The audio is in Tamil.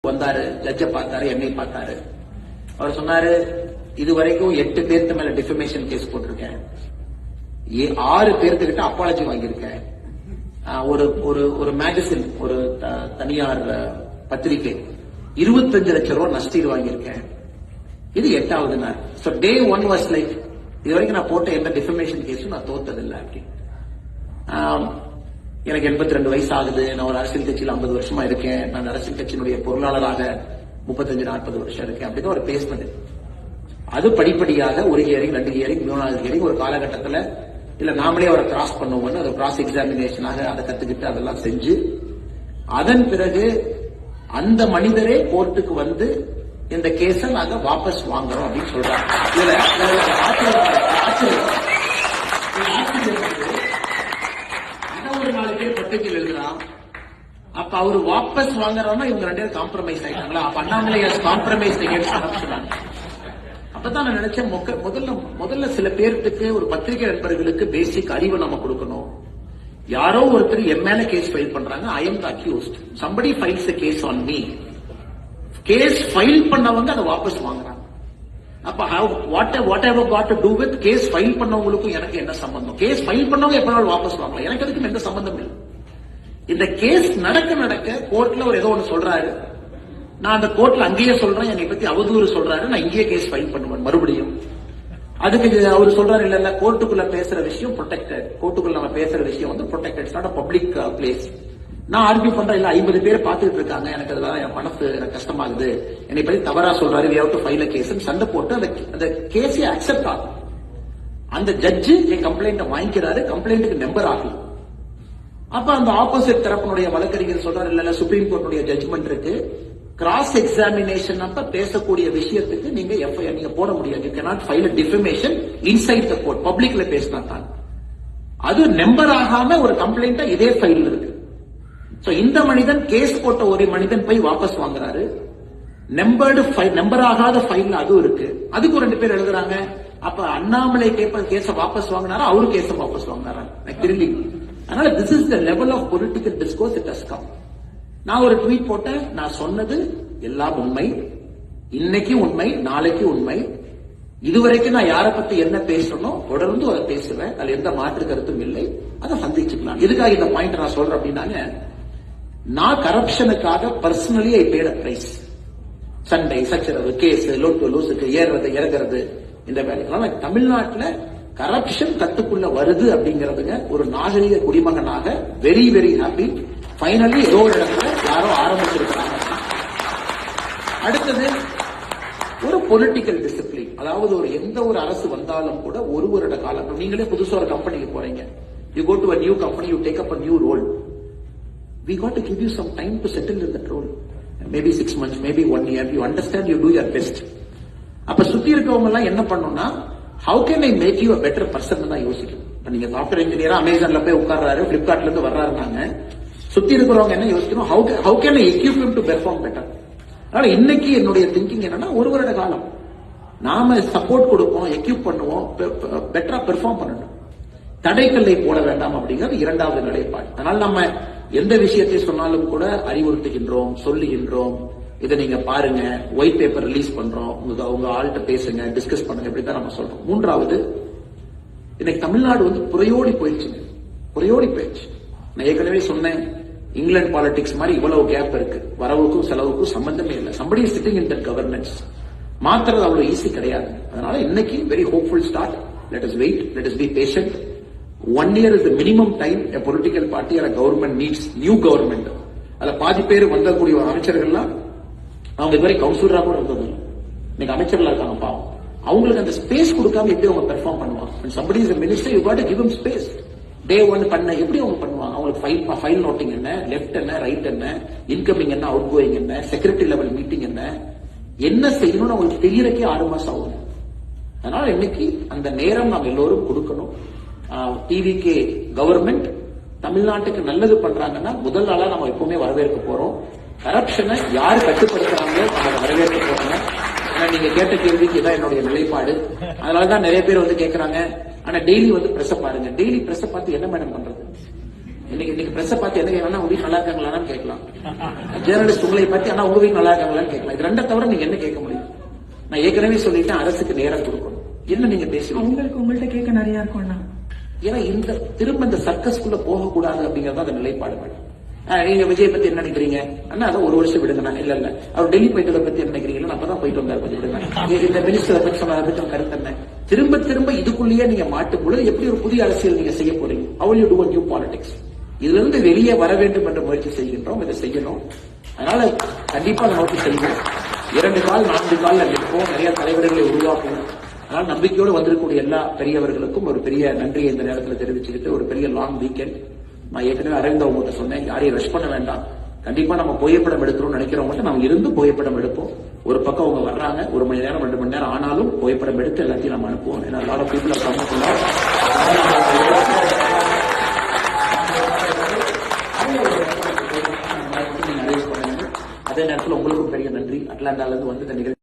வந்தாரு, ஜட்ஜ பார்த்தாரு, என்னை பார்த்தாரு. அவர் சொன்னாரு, இதுவரைக்கும் 8 பேர்த்து மேல டிஃபமேஷன் கேஸ் போட்டிருக்கேன், 6 பேர்த்துக்கிட்ட அப்பாலஜி வாங்கியிருக்கேன், ஒரு மேகசின், ஒரு தனியார் பத்திரிகை 25 லட்சம் ரூபாய் நஷ்டீடு வாங்கியிருக்கேன். இது 8வது நாள். சோ டே 1 வாஸ் லைக், இது வரைக்கும் நான் போட்ட எந்த டிஃபமேஷன் கேஸும் நான் தோத்ததில்லை அப்படி. எனக்கு 82 வயசு ஆகுது, நான் ஒரு அரசியல் கட்சியில் 50 வருஷமா இருக்கேன், நான் அரசியல் கட்சியினுடைய பொருளாளராக 35-40 வருஷம் இருக்கேன் அப்படின்னு ஒரு பேசினது. அது படிப்படியாக ஒரு ஹியரிங், 2 ஹியரிங், 3வது ஹியரிங், ஒரு காலகட்டத்தில் இல்ல நாமளே அவரை கிராஸ் பண்ணுவோம்னு அதை கிராஸ் எக்ஸாமினேஷனாக அதை கத்துக்கிட்டு அதெல்லாம் செஞ்சு, அதன் பிறகு அந்த மனிதரே கோர்ட்டுக்கு வந்து இந்த கேஸ நாங்க வாபஸ் வாங்குறோம் அப்படின்னு சொல்றாங்க. ஒரு 4 பேர் பத்திரிகையில் எழுதுறான். அப்ப அவரு வாபஸ் வாங்குறோம்னா இவங்க 2 பேரும் காம்ப்ரமைஸ் ஆயிட்டாங்களா? அப்ப அண்ணாமலை காம்ப்ரமைஸ் சொன்னாங்க. அப்பதான் நான் நினைச்சேன், முதல்ல சில பேருக்கு, ஒரு பத்திரிகை நண்பர்களுக்கு பேசிக் அறிவு நம்ம கொடுக்கணும். யாரோ ஒருத்தர் என் மேல கேஸ் ஃபைல் பண்றாங்க, I am the accused, somebody files a case on me. Case file பண்ணவங்க அதை வாபஸ் வாங்குறாங்க. அப்ப whatever got to do with case file பண்ணவங்களுக்கும் எனக்கு என்ன சம்பந்தம்? கேஸ் ஃபைல் பண்ணவங்க எப்பனாலும் வாபஸ் வாங்கலாம், எனக்கு அதுக்கும் எந்த சம்பந்தம் இல்லை. இந்த கேஸ் நடக்க கோர்ட்ல ஒரு ஏதோ ஒன்று சொல்றாரு, நான் அந்த கோர்ட்ல அங்கேயே சொல்றேன், என்னை பத்தி அவதூறு சொல்றாரு, நான் இங்கேயே கேஸ் ஃபைல் பண்ணுவேன் மறுபடியும். அதுக்கு அவர் சொல்றாரு, இல்ல கோர்ட்டுக்குள்ள பேசுற விஷயம் ப்ரொடெக்டட், கோர்ட்டுக்குள்ள நம்ம பேசுற விஷயம் வந்து ப்ரொடெக்டட், நாட் பப்ளிக் பிளேஸ். நான் ஆர்கியூ பண்றேன், இல்ல 50 பேர் பாத்துட்டு இருக்காங்க, எனக்கு அதெல்லாம் என் மனசு எனக்கு கஷ்டமாகுது, என்னை பத்தி தவறா சொல்றாரு, we have to file a case, சண்டை போட்டு அந்த கேஸை அக்செப்ட் ஆகும். அந்த ஜட்ஜு என் கம்ப்ளைண்ட் வாங்கிக்கிறாரு, கம்ப்ளைண்ட்டுக்கு நம்பர் ஆகும். அப்ப அந்த ஆப்போசிட் தரப்பினுடைய வழக்கறிஞர் சொல்றாரு, இல்ல சுப்ரீம் கோர்ட்டுடைய ஜட்ஜ்மெண்ட் இருக்கு, கிராஸ் எக்ஸாமினேஷன் அப்ப பேசக்கூடிய விஷயத்துக்கு நீங்க எஃப்ஐஆர் நீங்க போட முடியாது, you cannot file a defamation inside the court, பப்ளிக்ல பேசினா தான். அது நம்பர் ஆகாம ஒரு கம்ப்ளைண்ட் இதே ஃபைல் இருக்கு. சோ இந்த மனிதன் கேஸ் போட்ட ஒரு மனிதன் போய் வாபஸ் வாங்குறாரு, நம்பர் ஆகாத ஃபைல் அது இருக்கு, அதுக்கு 2 பேர் எழுதுறாங்க. அப்ப அண்ணாமலை கேஸ வாபஸ் வாங்கினாரா, அவரு கேஸ வாபஸ் வாங்கினாரா? திரும்பி. அதனால this is the level of political discourse it has come. நான் ஒரு ட்வீட் போட்டேன், நான் சொன்னது எல்லாம் உண்மை, இன்னைக்கு உண்மை, நாளைக்கு உண்மை. இதுவரைக்கும் நான் யாரை பத்தி என்ன பேசணும் தொடர்ந்து அதை பேசுவேன், அதுல எந்த மாற்று கருத்தும் இல்லை, அதை சந்திச்சுக்கலாம். எதுக்காக இந்த பாயிண்ட் நான் சொல்றேன் அப்படின்னாங்க, நான் கரப்ஷனுக்காக personally I paid a price. சண்டை, சச்சரவு, கேஸ், லோட்டு லூசுக்கு ஏறுறது இறங்குறது, இந்த வேலைகள்லாம் தமிழ்நாட்டில் கரப்ஷன் கட்டுக்குள்ள வருது அப்படிங்கிறதுங்க ஒரு நாகரிக குடிமகனாக வெரி வெரி ஹாப்பி. ஃபைனலி ஏதோ ஒரு இடத்துல யாரோ ஆரம்பிச்சிருக்கிறாங்க. அடுத்தது ஒரு பொலிட்டிக்கல் டிசிப்ளின், அதாவது எந்த ஒரு அரசு வந்தாலும் கூட ஒரு வருட காலம், நீங்களே புதுசா ஒரு கம்பெனிக்கு போறீங்க, you go to a new company, you take up a new role. We got to give you some time to settle in that role. Maybe 6 months, maybe 1 year. You understand, you do your best. அப்ப சுத்தி இருக்கவங்க எல்லாம் என்ன பண்ணணும்னா, how can I make you a better person தான் யோசிக்கணும். நீங்க சாஃப்ட்வேர் இன்ஜினியரா அமேசான்ல போய் உட்கார்றாரு, பிளிப்கார்ட்ல இருந்து வர்றாருனாங்க, சுத்தி இருக்கிறவங்க என்ன யோசிக்கணும், how can I equip him to perform better. அதனால இன்னைக்கு என்னுடைய திங்கிங் என்னன்னா, ஒரு வருட காலம் நாம சப்போர்ட் கொடுப்போம், எக்யூப் பண்ணுவோம், பெட்டரா பெர்ஃபார்ம் பண்ணணும், தடைக்கல்லை போட வேண்டாம் அப்படிங்கிறது 2வது நிலைப்பாடு. அதனால நம்ம எந்த விஷயத்தை சொன்னாலும் கூட அறிவுறுத்துகின்றோம், சொல்லுகின்றோம், இதை நீங்க பாருங்க, ஒயிட் பேப்பர் ரிலீஸ் பண்றோம், உங்க ஆள்கிட்ட பேசுங்க, டிஸ்கஸ் பண்ணுங்க, இப்படிதான் நம்ம சொல்றோம். 3வது, இன்னைக்கு தமிழ்நாடு புறையோடி போயிடுச்சு, புறையோடி போயிடுச்சு. நான் ஏற்கனவே சொன்னேன், இங்கிலாந்து பாலிடிக்ஸ் மாதிரி இவ்வளவு கேப் இருக்கு, வரவுக்கும் செலவுக்கும் சம்பந்தமே இல்லை. somebody is sitting in that governance. மாத்துறது அவ்வளவு ஈஸி கிடையாது. அதனால இன்னைக்கு very hopeful start. let us wait, let us be patient. 1 year is the minimum time a political party or a government needs new government. அதுல பாதி பேர் வந்தக்கூடிய அமைச்சர்கள்லாம் அவங்க இதுவரை கவுன்சிலரா கூட இருந்தது, இன்னைக்கு அமைச்சர்களா இருக்காங்க. பாவம், அவங்களுக்கு அந்த ஸ்பேஸ் கொடுக்காம எப்படி அவங்க பெர்ஃபார்ம் பண்ணுவாங்க? somebody is a minister, you got to give him space. டே 1 பண்ண எப்படி அவங்க பண்ணுவாங்க? அவங்களுக்கு ஃபைல் நோட்டிங் என்ன, லெஃப்ட் என்ன, ரைட் என்ன, இன்கமிங் என்ன, அவுட் கோயிங் என்ன, செக்ரட்டரி லெவல் மீட்டிங் என்ன செய்யணும்னு அவங்களுக்கு தெரியறக்கே 6 மாசம் ஆகும். அதனால இன்னைக்கு அந்த நேரம் நாம் எல்லோரும் கொடுக்கணும். டிவிகே கவர்மெண்ட் தமிழ்நாட்டுக்கு நல்லது பண்றாங்கன்னா முதல் நாளா நம்ம எப்பவுமே வரவேற்க போறோம். கரப்ஷனை யாரு கட்டுப்படுத்துறாங்களோ அவங்க வரவேற்க போறாங்க. நீங்க கேட்ட கேள்விக்கு இதான் என்னுடைய நிலைப்பாடு. அதனாலதான் நிறைய பேர் கேட்கறாங்க, ஆனா டெய்லி பிரஸ் பாருங்க. டெய்லி பிரஸ் பார்த்து என்ன மேடம் பண்றது? இன்னைக்கு பிரஸ் பார்த்து என்ன கேட்கலாம், உங்க வீட்டு நல்லா இருக்காங்களான்னு கேட்கலாம். ஜேர்னலிஸ்ட் உங்களை பத்தி ஆனா உங்க வீட்டு நல்லா இருக்காங்களான்னு கேட்கலாம். இது ரெண்டை தவிர நீங்க என்ன கேட்க முடியும்? நான் ஏற்கனவே சொல்லிட்டேன், அரசுக்கு நேரம் கொடுக்கணும். என்ன நீங்க பேசுவீங்க? உங்கள்ட்ட கேட்க நிறைய இருக்கும்னா, ஏன்னா திரும்ப இந்த சர்க்கஸ்குள்ள போகக்கூடாது அப்படிங்கறது அந்த நிலைப்பாடு. நீங்க விஜய் பத்தி என்ன நினைக்கிறீங்க? அண்ணா அதை ஒரு வருஷம் விடுங்கண்ணா. இல்ல அவர் டெல்லி போயிட்டு பத்தி என்ன நினைக்கிறீங்க? அப்பதான் போயிட்டு வந்தார், கொஞ்சம் விடுங்க. இந்த மினிஸ்டர் பத்தி சொன்ன பத்தி கருத்து என்ன? திரும்ப இதுக்குள்ளேயே நீங்க மாட்டும் பொழுது எப்படி ஒரு புதிய அரசியல் நீங்க செய்ய போறீங்க? How will you do a new politics? இதுல இருந்து வெளியே வர வேண்டும் என்ற முயற்சி செய்கின்றோம். இதை செய்யணும். அதனால கண்டிப்பா அதை நோக்கி செய்வோம். 2 கால் 4 கால் நிற்போம். நிறைய தலைவர்களை உருவாக்கணும். அதனால நம்பிக்கையோடு வந்திருக்கக்கூடிய எல்லா பெரியவர்களுக்கும் ஒரு பெரிய நன்றியை இந்த நேரத்தில் தெரிவிச்சுக்கிட்டு, ஒரு பெரிய லாங் வீக்கெண்ட். நான் ஏற்கனவே அரவிந்த் அவங்ககிட்ட சொன்னேன், யாரையும் ரஷ் பண்ண வேண்டாம். கண்டிப்பா நம்ம புகைப்படம் எடுக்கிறோம்னு நினைக்கிறவங்க நம்ம இருந்து புகைப்படம் எடுப்போம். ஒரு பக்கம் அவங்க வர்றாங்க, 1 மணி நேரம் 2 மணி நேரம் ஆனாலும் புகைப்படம் எடுத்து எல்லாத்தையும் நம்ம அனுப்புவோம். ஏன்னா lot of people are coming to know. அதே நேரத்தில் உங்களுக்கும் பெரிய நன்றி. அட்லாண்டால இருந்து வந்து இந்த நிகழ்ச்சி